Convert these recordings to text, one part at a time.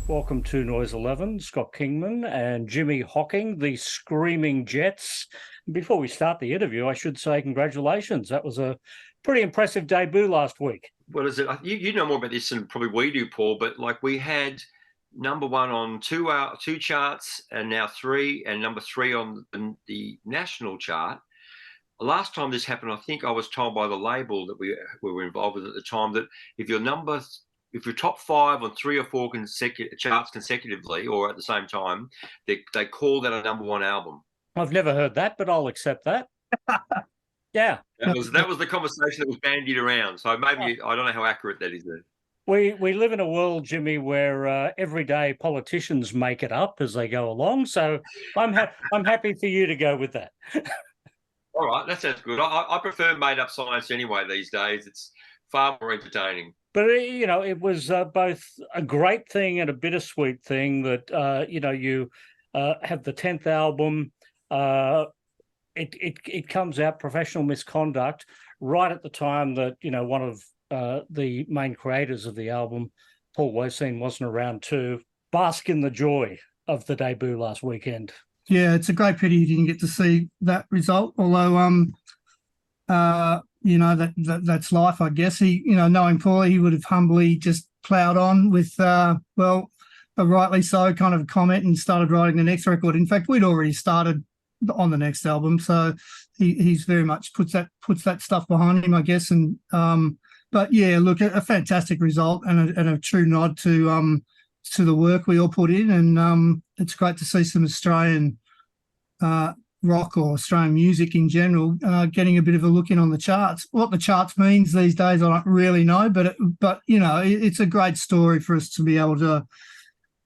Welcome to Noise 11, Scott Kingman and Jimi Hocking, the Screaming Jets. Before we start the interview, I should say congratulations. That was a pretty impressive debut last week. What is it? You know more about this than probably we do, Paul, but like we had number one on two charts and now three, and number three on the national chart. Last time this happened, I think I was told by the label that we were involved with at the time that if you're top five on three or four charts consecutively or at the same time, they call that a number one album. I've never heard that, but I'll accept that. Yeah. That was the conversation that was bandied around. So maybe I don't know how accurate that is then. We live in a world, Jimmy, where everyday politicians make it up as they go along. So I'm happy for you to go with that. All right, that sounds good. I prefer made-up science anyway these days. It's far more entertaining. But, it was both a great thing and a bittersweet thing that, you have the 10th album. It comes out, Professional Misconduct, right at the time that, one of the main creators of the album, Paul Woseen, wasn't around to bask in the joy of the debut last weekend. Yeah, it's a great pity you didn't get to see that result. Although, that's life, I guess. He, knowing Paul, he would have humbly just ploughed on with, a rightly so kind of comment and started writing the next record. In fact, we'd already started on the next album, so he's very much puts that stuff behind him, I guess. And but yeah, look, a fantastic result and a true nod to the work we all put in, and it's great to see some Australian rock or Australian music in general getting a bit of a look in on the charts. What the charts means these days, I don't really know, but it's a great story for us to be able to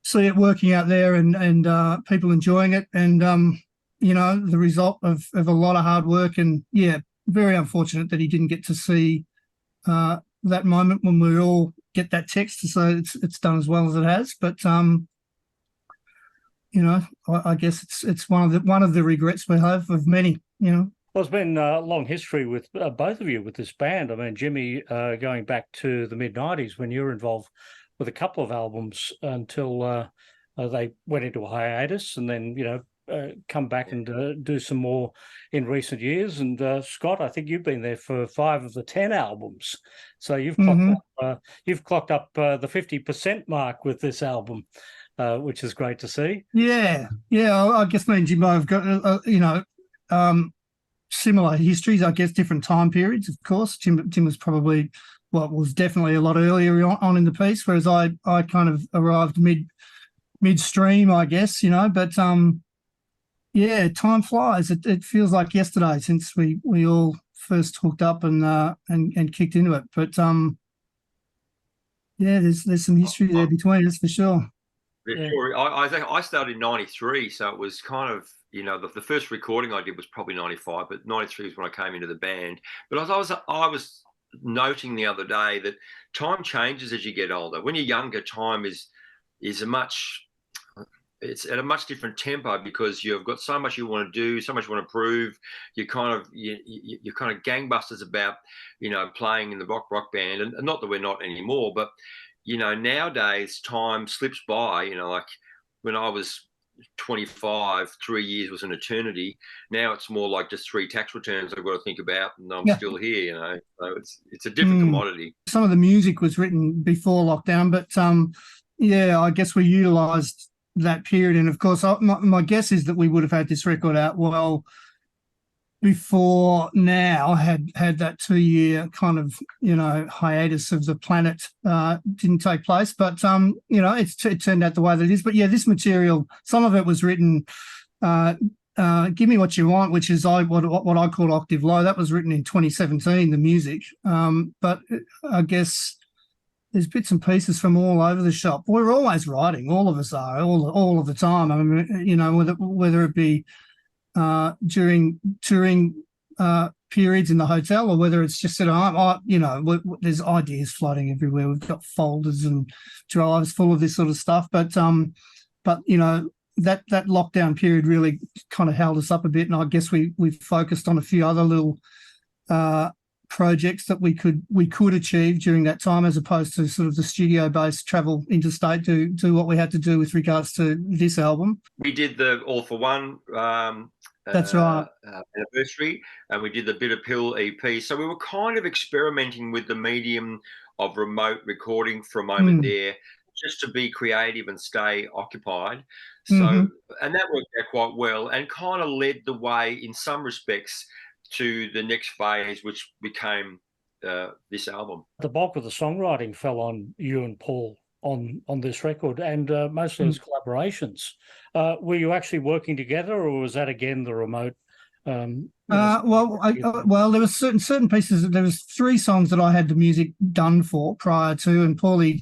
see it working out there and people enjoying it, and the result of a lot of hard work. And yeah, very unfortunate that he didn't get to see that moment when we all get that text to say it's done as well as it has. But I guess it's one of the regrets we have of many. Well, it's been a long history with both of you with this band. I mean, Jimmy, going back to the mid-90s when you were involved with a couple of albums until they went into a hiatus, and then come back and do some more in recent years. And Scott, I think you've been there for 5 of the 10 albums, so you've clocked up the 50% mark with this album, which is great to see. Yeah. I guess me and Jimbo have got similar histories. I guess different time periods. Of course, Tim was probably was definitely a lot earlier on in the piece, whereas I kind of arrived midstream, I guess. But yeah, time flies. It feels like yesterday since we all first hooked up and kicked into it. But yeah, there's some history there between us for sure. Yeah. Sure. I started in '93, so it was kind of the first recording I did was probably '95, but '93 was when I came into the band. But I was noting the other day that time changes as you get older. When you're younger, time is it's at a much different tempo because you've got so much you want to do, so much you want to prove. You're kind of gangbusters about playing in the rock band, and not that we're not anymore, but nowadays time slips by. Like when I was 25, 3 years was an eternity. Now it's more like just 3 tax returns I've got to think about, and I'm still here. So it's a different commodity. Some of the music was written before lockdown, but I guess we utilised that period. And of course, my guess is that we would have had this record out well before now had that 2-year kind of hiatus of the planet didn't take place. But it turned out the way that it is. But yeah, this material, some of it was written Give Me What You Want, which is what I call Octave Low. That was written in 2017, the music, but I guess there's bits and pieces from all over the shop. We're always writing, all of us are, all of the time. I mean, whether it be during touring periods in the hotel or whether it's just at home, there's ideas floating everywhere. We've got folders and drives full of this sort of stuff. But that lockdown period really kind of held us up a bit, and I guess we focused on a few other little projects that we could achieve during that time, as opposed to sort of the studio-based travel interstate to do what we had to do with regards to this album. We did the All for One That's right. anniversary, and we did the Bitter Pill EP. So we were kind of experimenting with the medium of remote recording for a moment there, just to be creative and stay occupied. So, and that worked out quite well, and kind of led the way in some respects to the next phase, which became this album. The bulk of the songwriting fell on you and Paul on this record, and mostly as collaborations. Were you actually working together, or was that again the remote? Well, there was certain pieces. There was 3 songs that I had the music done for prior to, and Paulie,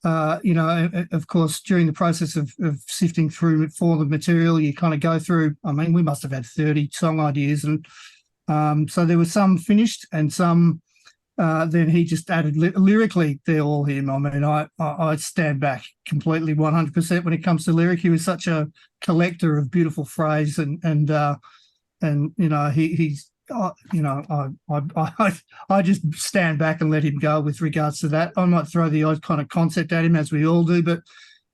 of course, during the process of sifting through for the material, you kind of go through. I mean, we must have had 30 song ideas, and so there were some finished and some. Then he just added lyrically. They're all him. I mean, I stand back completely 100% when it comes to lyric. He was such a collector of beautiful phrase, and he's I just stand back and let him go with regards to that. I might throw the odd kind of concept at him, as we all do, but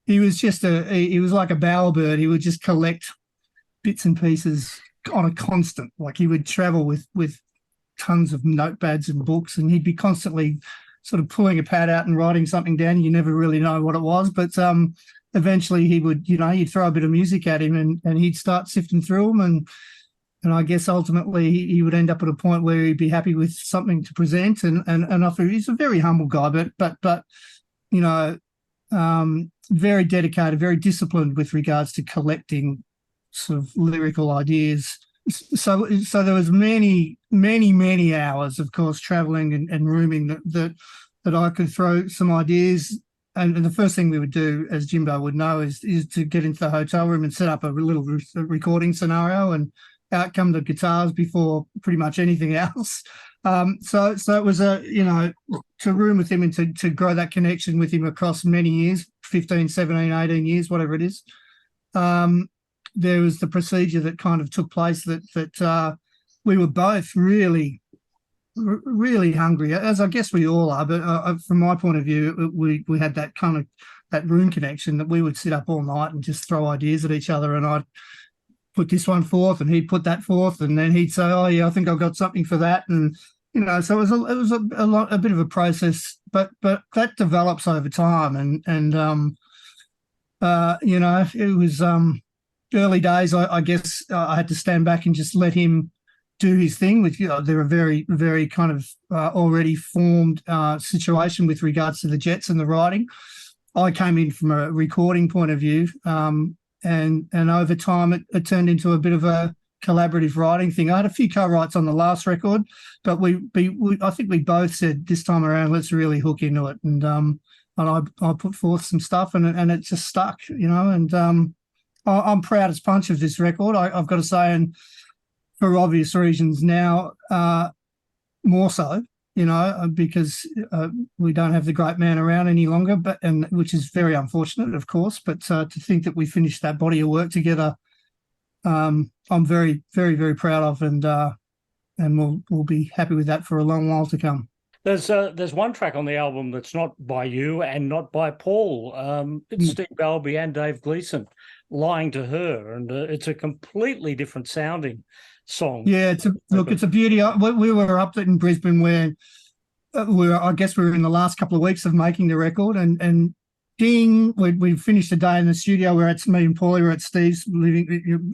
he was just he was like a bowerbird. He would just collect bits and pieces on a constant. Like, he would travel with tons of notepads and books, and he'd be constantly sort of pulling a pad out and writing something down. You never really know what it was, but eventually he would, you'd throw a bit of music at him, and he'd start sifting through them, and I guess ultimately he would end up at a point where he'd be happy with something to present. And I thought he's a very humble guy, but very dedicated, very disciplined with regards to collecting sort of lyrical ideas. So there was many hours, of course, traveling and rooming that I could throw some ideas. And the first thing we would do, as Jimbo would know, is to get into the hotel room and set up a little recording scenario, and out come the guitars before pretty much anything else. So it was to room with him and to grow that connection with him across many years, 15, 17, 18 years, whatever it is. There was the procedure that kind of took place that we were both really hungry, as I guess we all are. But from my point of view, we had that kind of that room connection that we would sit up all night and just throw ideas at each other. And I'd put this one forth, and he'd put that forth, and then he'd say, "Oh yeah, I think I've got something for that." And so it was a bit of a process, but that develops over time, and it was. Early days, I guess I had to stand back and just let him do his thing. They're a very, very kind of already formed situation with regards to the Jets and the writing. I came in from a recording point of view, and over time it turned into a bit of a collaborative writing thing. I had a few co-writes on the last record, but I think we both said this time around, let's really hook into it, and I put forth some stuff, and it just stuck, and. I'm proud as punch of this record, I've got to say, and for obvious reasons now, more so, because we don't have the great man around any longer, which is very unfortunate, of course. But to think that we finished that body of work together, I'm very, very, very proud of, and we'll be happy with that for a long while to come. There's one track on the album that's not by you and not by Paul. It's Steve Balby and Dave Gleason, Lying to Her, and it's a completely different sounding song. Yeah, it's a beauty. We were up in Brisbane where I guess we were in the last couple of weeks of making the record, and ding, we finished the day in the studio where it's me and Paulie were at Steve's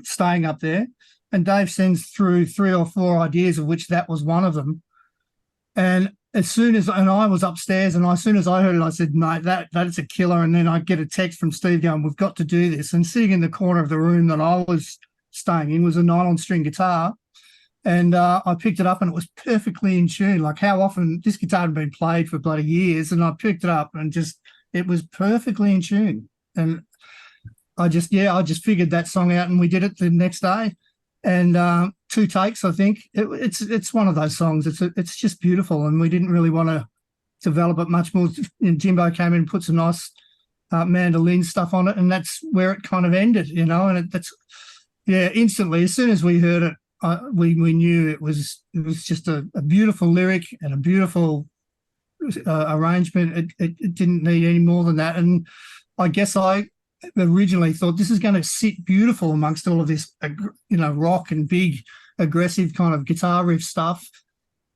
staying up there, and Dave sends through 3 or 4 ideas, of which that was one of them. And I was upstairs, and as soon as I heard it, I said, "Mate, that's a killer." And then I get a text from Steve going, "We've got to do this." And sitting in the corner of the room that I was staying in was a nylon string guitar, and I picked it up, and it was perfectly in tune. Like, how often this guitar had been played for bloody years, and I picked it up, and it was perfectly in tune. And I just figured that song out, and we did it the next day. And 2 takes, I think. It's one of those songs. It's just beautiful, and we didn't really want to develop it much more. And Jimbo came in and put some nice mandolin stuff on it, and that's where it kind of ended, And that's instantly, as soon as we heard it, we knew it was just a beautiful lyric and a beautiful arrangement. It didn't need any more than that. And I guess I originally thought this is going to sit beautiful amongst all of this, rock and big, aggressive kind of guitar riff stuff.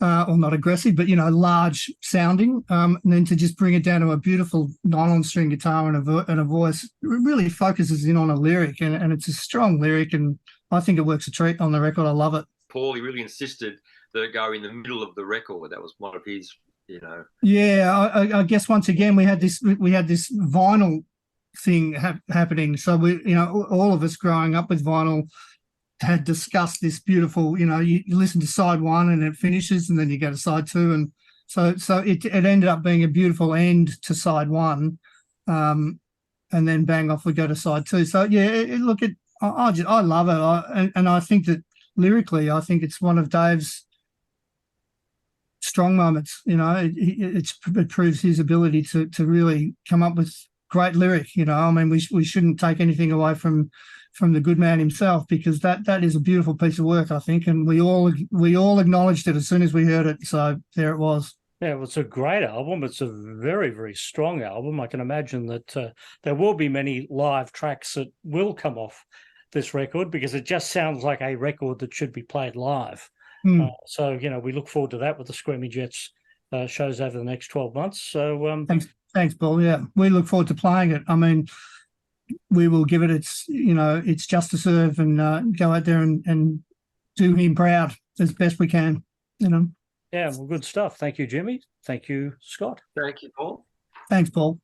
Or not aggressive, but, large sounding. And then to just bring it down to a beautiful nylon string guitar and a voice, it really focuses in on a lyric. And it's a strong lyric. And I think it works a treat on the record. I love it. Paul, he really insisted that it go in the middle of the record. That was one of his, Yeah, I guess once again we had this vinyl thing happening. So we, all of us growing up with vinyl had discussed this beautiful, you listen to side one and it finishes, and then you go to side two, and so it ended up being a beautiful end to side one, and then bang off we go to side two. So yeah, I love it, and I think that lyrically, I think it's one of Dave's strong moments. It proves his ability to really come up with great lyric. I mean, we shouldn't take anything away from the good man himself, because that is a beautiful piece of work, I think, and we all acknowledged it as soon as we heard it. So there it was. Yeah, well, it's a great album. It's a very, very strong album. I can imagine that there will be many live tracks that will come off this record, because it just sounds like a record that should be played live. So we look forward to that with the Screaming Jets shows over the next 12 months. So thanks, Paul. Yeah, we look forward to playing it. I mean, we will give it its just deserve, and go out there and do him proud as best we can. Yeah, well, good stuff. Thank you, Jimmy. Thank you, Scott. Thank you, Paul. Thanks, Paul.